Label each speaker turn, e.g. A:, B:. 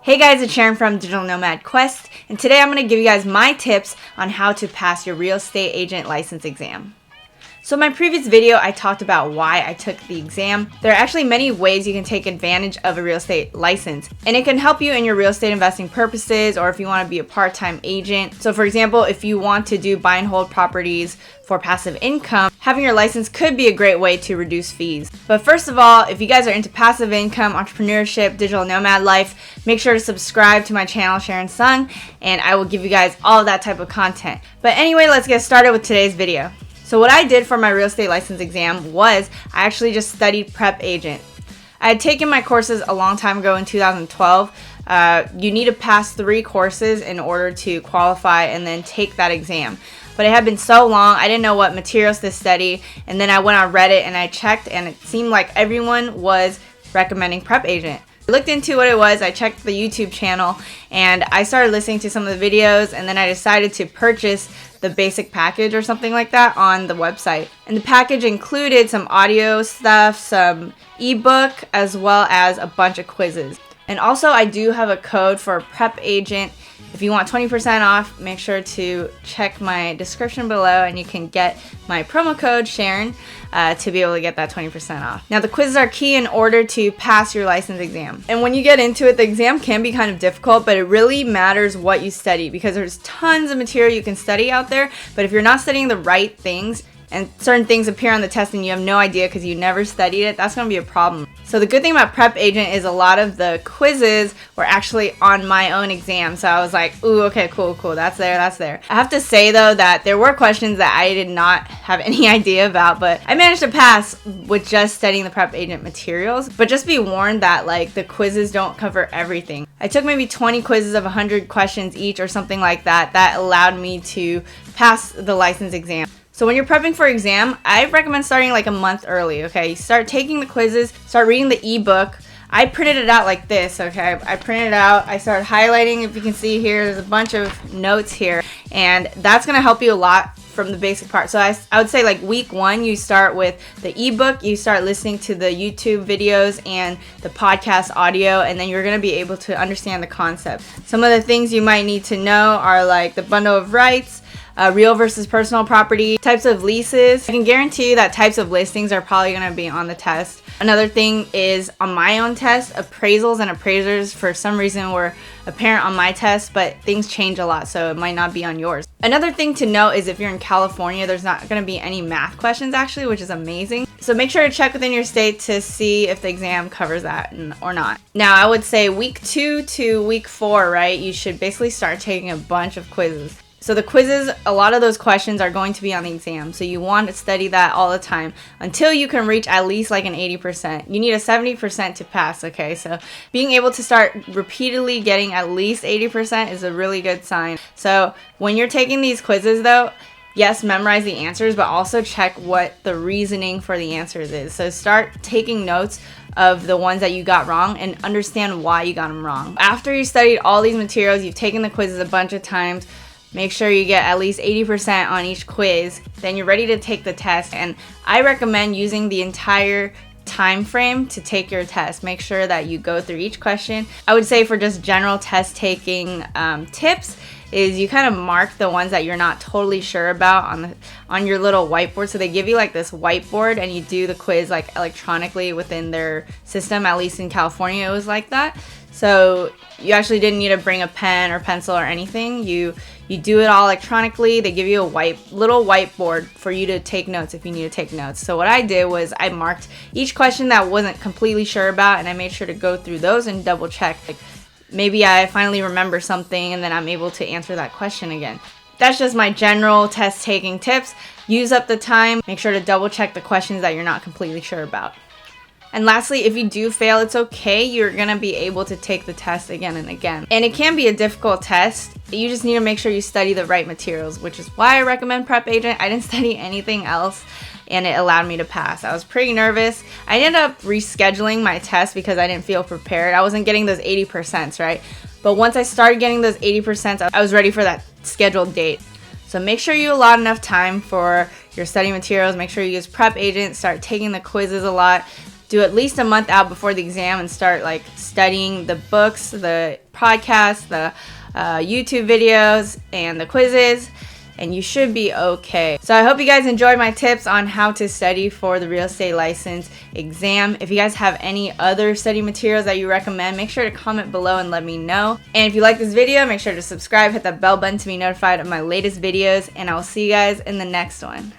A: Hey guys, it's Sharon from Digital Nomad Quest, and today I'm going to give you guys my tips on how to pass your real estate agent license exam. So in my previous video, I talked about why I took the exam. There are actually many ways you can take advantage of a real estate license, and it can help you in your real estate investing purposes or if you want to be a part-time agent. So for example, if you want to do buy and hold properties for passive income, having your license could be a great way to reduce fees. But first of all, if you guys are into passive income, entrepreneurship, digital nomad life, make sure to subscribe to my channel, Sharon Sung, and I will give you guys all of that type of content. But anyway, let's get started with today's video. So what I did for my real estate license exam was I actually just studied Prep Agent. I had taken my courses a long time ago in 2012. You need to pass 3 courses in order to qualify and then take that exam. But it had been so long, I didn't know what materials to study, and then I went on Reddit and I checked, and it seemed like everyone was recommending Prep Agent. I looked into what it was, I checked the YouTube channel, and I started listening to some of the videos, and then I decided to purchase the basic package or something like that on the website. And the package included some audio stuff, some ebook, as well as a bunch of quizzes. And also I do have a code for Prep Agent. If you want 20% off, make sure to check my description below and you can get my promo code Sharon to be able to get that 20% off. Now the quizzes are key in order to pass your license exam. And when you get into it, the exam can be kind of difficult, but it really matters what you study because there's tons of material you can study out there. But if you're not studying the right things, and certain things appear on the test and you have no idea because you never studied it, that's going to be a problem. So the good thing about Prep Agent is a lot of the quizzes were actually on my own exam. So I was like, ooh, okay, cool, that's there. I have to say though that there were questions that I did not have any idea about, but I managed to pass with just studying the Prep Agent materials. But just be warned that like the quizzes don't cover everything. I took maybe 20 quizzes of 100 questions each or something like that. That allowed me to pass the license exam. So when you're prepping for exam, I recommend starting like a month early, okay? You start taking the quizzes, start reading the ebook. I printed it out like this, okay? I printed it out, I started highlighting. If you can see here, there's a bunch of notes here, and that's gonna help you a lot from the basic part. So I would say like week 1, you start with the ebook, you start listening to the YouTube videos and the podcast audio, and then you're gonna be able to understand the concept. Some of the things you might need to know are like the bundle of rights, real versus personal property, types of leases. I can guarantee you that types of listings are probably going to be on the test. Another thing is on my own test, appraisals and appraisers for some reason were apparent on my test, but things change a lot, so it might not be on yours. Another thing to note is if you're in California, there's not going to be any math questions actually, which is amazing. So make sure to check within your state to see if the exam covers that or not. Now I would say week 2 to week 4, right, you should basically start taking a bunch of quizzes. So the quizzes, a lot of those questions are going to be on the exam. So you want to study that all the time until you can reach at least like an 80%. You need a 70% to pass, okay? So being able to start repeatedly getting at least 80% is a really good sign. So when you're taking these quizzes though, yes, memorize the answers, but also check what the reasoning for the answers is. So start taking notes of the ones that you got wrong and understand why you got them wrong. After you studied all these materials, you've taken the quizzes a bunch of times, make sure you get at least 80% on each quiz, then you're ready to take the test. And I recommend using the entire time frame to take your test. Make sure that you go through each question. I would say for just general test taking tips is you kind of mark the ones that you're not totally sure about on your little whiteboard. So they give you like this whiteboard and you do the quiz like electronically within their system. At least in California it was like that. So you actually didn't need to bring a pen or pencil or anything. You do it all electronically. They give you a little whiteboard for you to take notes if you need to take notes. So what I did was I marked each question that I wasn't completely sure about, and I made sure to go through those and double check. Like maybe I finally remember something and then I'm able to answer that question again. That's just my general test taking tips. Use up the time. Make sure to double check the questions that you're not completely sure about. And lastly, if you do fail, it's okay. You're gonna be able to take the test again and again. And it can be a difficult test. You just need to make sure you study the right materials, which is why I recommend Prep Agent. I didn't study anything else and it allowed me to pass. I was pretty nervous. I ended up rescheduling my test because I didn't feel prepared. I wasn't getting those 80%, right? But once I started getting those 80%, I was ready for that scheduled date. So make sure you allot enough time for your study materials. Make sure you use Prep Agent. Start taking the quizzes a lot. do at least a month out before the exam and start like studying the books, the podcasts, the YouTube videos, and the quizzes, and you should be okay. So I hope you guys enjoyed my tips on how to study for the real estate license exam. If you guys have any other study materials that you recommend, make sure to comment below and let me know. And if you like this video, make sure to subscribe, hit that bell button to be notified of my latest videos, and I will see you guys in the next one.